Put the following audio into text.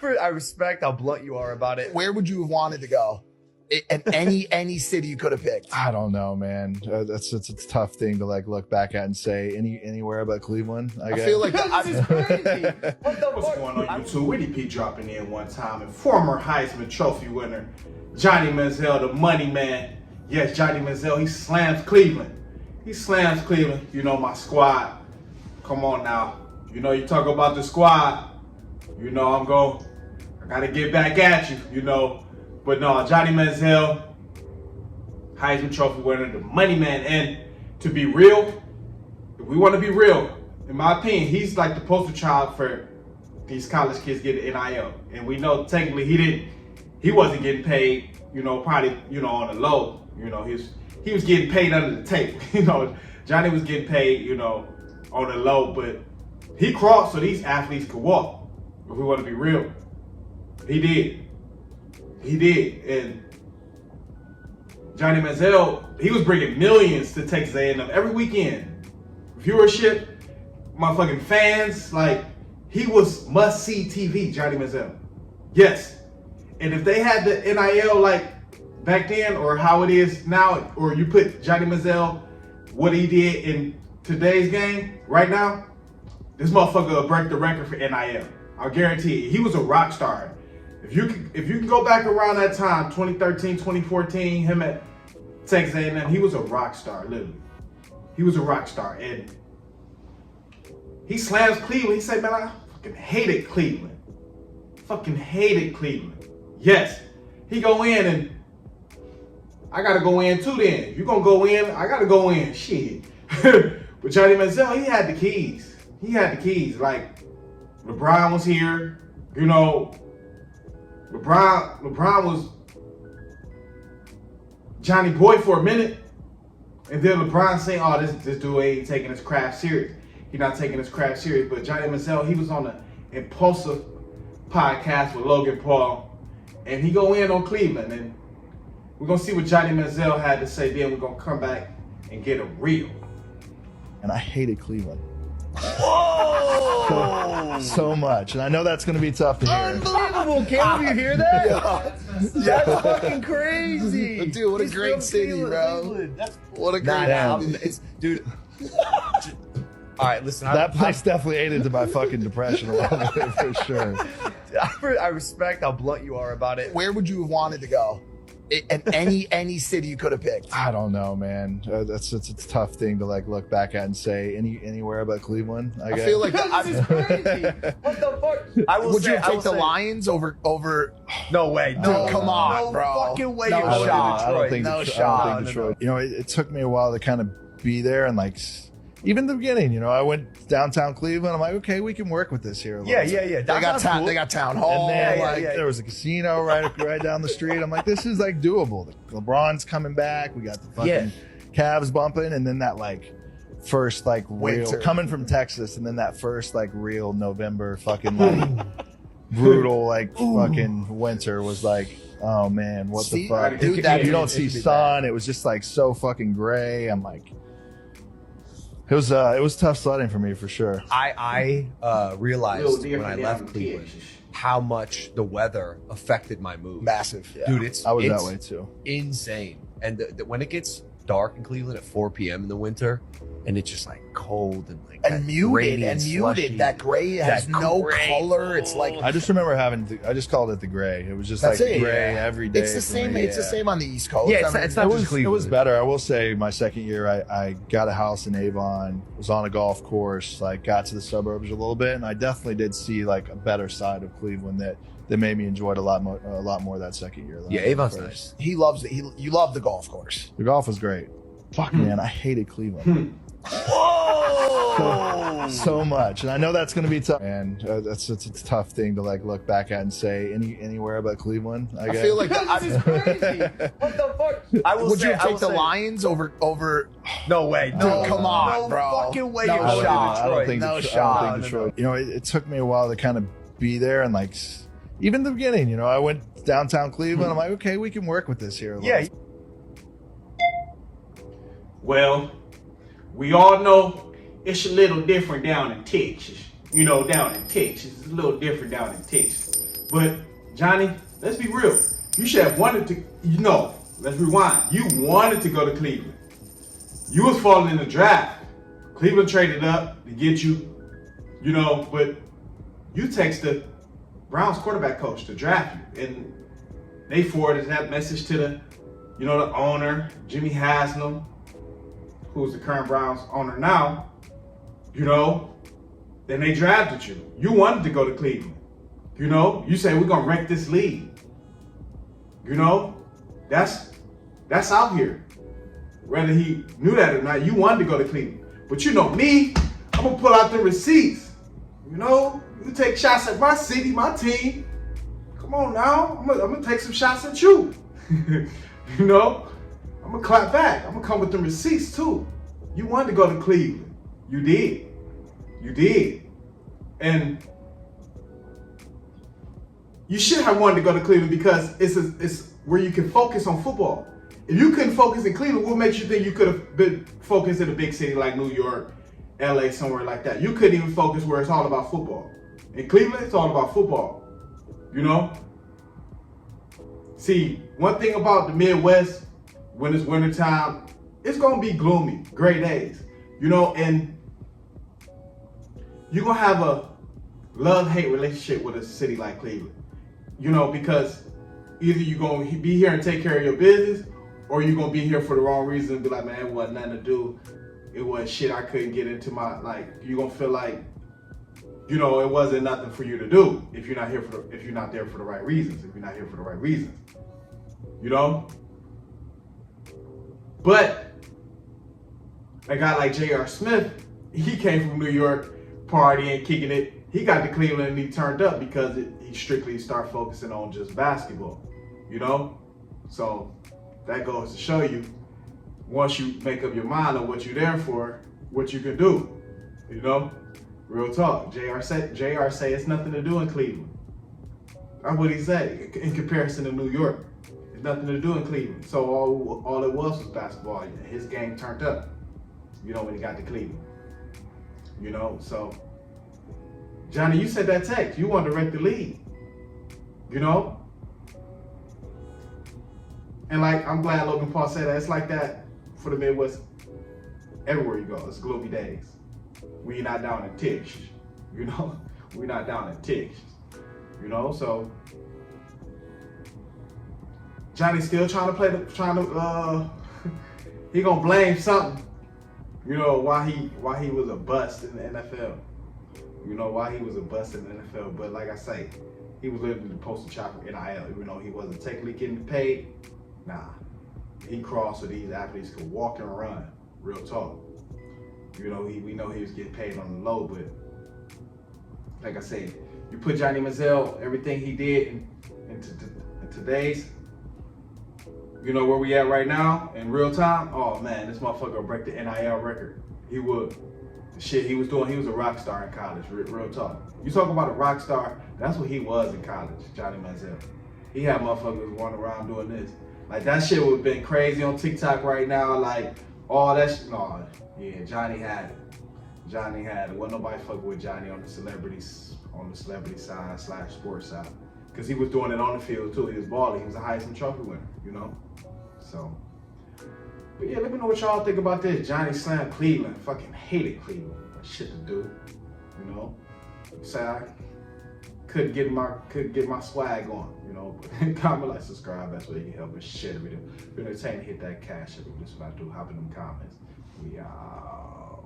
I respect how blunt you are about it. Where would you have wanted to go? In any city you could have picked. I don't know, man. It's a tough thing to like look back at and say anywhere but Cleveland. I guess. feel like This is crazy. What the What's fuck? going on YouTube? WittyP dropping in one time, and former Heisman Trophy winner Johnny Manziel, the money man. Yes, Johnny Manziel, he slams Cleveland. He slams Cleveland. You know, my squad. Come on now. You know, you talk about the squad. You know, I gotta get back at you, you know. But no, Johnny Manziel, Heisman Trophy winner, the money man. And to be real, if we want to be real, in my opinion, he's like the poster child for these college kids getting NIL. And we know technically he wasn't getting paid, you know, probably, you know, on the low. You know, he was getting paid under the table. You know, Johnny was getting paid, you know, on the low, but he crawled so these athletes could walk. If we want to be real, he did. He did. And Johnny Manziel, he was bringing millions to Texas A&M every weekend. Viewership, motherfucking fans, like, he was must-see TV, Johnny Manziel. Yes. And if they had the NIL like back then or how it is now, or you put Johnny Manziel, what he did in today's game right now, this motherfucker will break the record for NIL. I guarantee you. He was a rock star. If you can go back around that time, 2013, 2014, him at Texas A&M, he was a rock star, literally. He was a rock star. And he slams Cleveland. He said, man, I fucking hated Cleveland. Fucking hated Cleveland. Yes. He go in and I gotta go in too then. If you gonna go in, I gotta go in. Shit. But Johnny Manziel, he had the keys. He had the keys. Like, LeBron was here. You know, LeBron was Johnny Boy for a minute. And then LeBron saying, oh, this dude ain't taking his craft serious. He's not taking his craft serious. But Johnny Manziel, he was on the Impaulsive podcast with Logan Paul. And he go in on Cleveland. And we're going to see what Johnny Manziel had to say. Then we're going to come back and get a reel. And I hated Cleveland. Whoa! So much. And I know that's going to be tough to hear. Unbelievable. Can't you hear that? That's fucking crazy. Dude, what a He's great from city, Cleveland. bro. What a great It's, dude. All right, listen. That place definitely ate into my fucking depression a little bit for sure. I respect how blunt you are about it. Where would you have wanted to go? In any city you could have picked. I don't know, man. It's a tough thing to like look back at and say anywhere but Cleveland. I guess. feel like This is crazy. What the fuck? I will would say, you have taken the Lions over? No way. No, Dude, come on, no bro. fucking way. No You're shot. shot. I don't think No Detroit. shot. I don't think Detroit. You know, it took me a while to kind of be there and like. Even the beginning, you know, I went downtown Cleveland. I'm like, okay, we can work with this here. Yeah. They got town hall. And then yeah. there was a casino right down the street. I'm like, this is like doable. The LeBron's coming back. We got the fucking Cavs bumping, and then that like first like real Winter. coming from Texas, and then that first like real November fucking like brutal like fucking winter was like, oh man, what the fuck? dude, You don't see sun. It was just like so fucking gray. I'm like. It was tough sledding for me for sure. I realized when I left Cleveland how much the weather affected my mood. Massive. Yeah. Dude, I was that way too. Insane. And when it gets dark in Cleveland at 4 p.m. in the winter, and it's just like cold and like And muted. slushy. That gray has no gray. color. It's like I just remember I just called it the gray. It was just That's like it. gray every day. it's the for same. me. It's the same on the East Coast. Yeah, I mean, it's not just It was Cleveland. better. I will say my second year, I got a house in Avon, was on a golf course, like got to the suburbs a little bit, and I definitely did see like a better side of Cleveland that made me enjoy it a lot more that second year. Yeah, Avon's nice. he loves it. You love the golf course. The golf was great. Fuck man, I hated Cleveland. So much, and I know that's going to be tough. And it's a tough thing to like look back at and say anywhere but Cleveland. I guess. feel like This is crazy. What the fuck? I will would say, you have taken the Lions over? No way. Dude, come on, no bro. fucking way. No You're I don't shot. think- I don't think No Detroit- shot. I don't think Detroit. You know, it took me a while to kind of be there and like even the beginning. You know, I went downtown Cleveland. I'm like, okay, we can work with this here. Yeah. Well, we all know it's a little different down in Texas. You know, down in Texas. It's a little different down in Texas. But Johnny, let's be real. You should have wanted to, let's rewind. You wanted to go to Cleveland. You was falling in the draft. Cleveland traded up to get you, but you text the Browns quarterback coach to draft you. And they forwarded that message to the owner, Jimmy Haslam, who's the current Browns owner now, then they drafted you. You wanted to go to Cleveland. You say we're gonna wreck this league. That's out here. Whether he knew that or not, you wanted to go to Cleveland. But me, I'm gonna pull out the receipts. You take shots at my city, my team. Come on now, I'm gonna take some shots at you. I'm gonna clap back. I'm gonna come with the receipts too. You wanted to go to Cleveland. You did. And you should have wanted to go to Cleveland because it's where you can focus on football. If you couldn't focus in Cleveland, what makes you think you could have been focused in a big city like New York, LA, somewhere like that? You couldn't even focus where it's all about football. In Cleveland, it's all about football. See, one thing about the Midwest, when it's wintertime, it's gonna be gloomy, gray days. And you're gonna have a love-hate relationship with a city like Cleveland. Because either you're gonna be here and take care of your business, or you're gonna be here for the wrong reason and be like, man, it wasn't nothing to do. It was shit I couldn't get into you're gonna feel like, it wasn't nothing for you to do if you're not there for the right reasons, if you're not here for the right reasons. But a guy like J.R. Smith, he came from New York, partying, kicking it. He got to Cleveland and he turned up because he strictly started focusing on just basketball, So that goes to show you, once you make up your mind on what you're there for, what you can do, Real talk. JR say it's nothing to do in Cleveland. That's what he said in comparison to New York. It's nothing to do in Cleveland. So all it was basketball. His game turned up, when he got to Cleveland. So Johnny, you said that text. You wanted to wreck the league. And I'm glad Logan Paul said that. It's like that for the Midwest. Everywhere you go, it's gloomy days. We not down in Tish, we not down in Tish, so Johnny's still he gonna blame something, why he was a bust in the NFL, why he was a bust in the NFL, but like I say, he was living the poster child for NIL, even though he wasn't technically getting paid. Nah, he crossed so these athletes could walk and run, real talk. We know he was getting paid on the low, but like I say, you put Johnny Manziel, everything he did in today's, where we at right now in real time. Oh man, this motherfucker will break the NIL record. He would. The shit he was doing, he was a rock star in college. Real talk. You talk about a rock star, that's what he was in college, Johnny Manziel. He had motherfuckers running around doing this. That shit would have been crazy on TikTok right now. All that shit. No, yeah, Johnny had it. Wasn't nobody fucking with Johnny on the celebrity side / sports side. Because he was doing it on the field too. He was balling. He was a Heisman Trophy winner, So, but yeah, let me know what y'all think about this. Johnny slammed Cleveland. Fucking hated Cleveland. Shit to do, Say I couldn't get my swag on, Comment, subscribe. That's where you can help us share the video. If you're entertained, hit that cash. That's what I do. Hop in them comments. We out.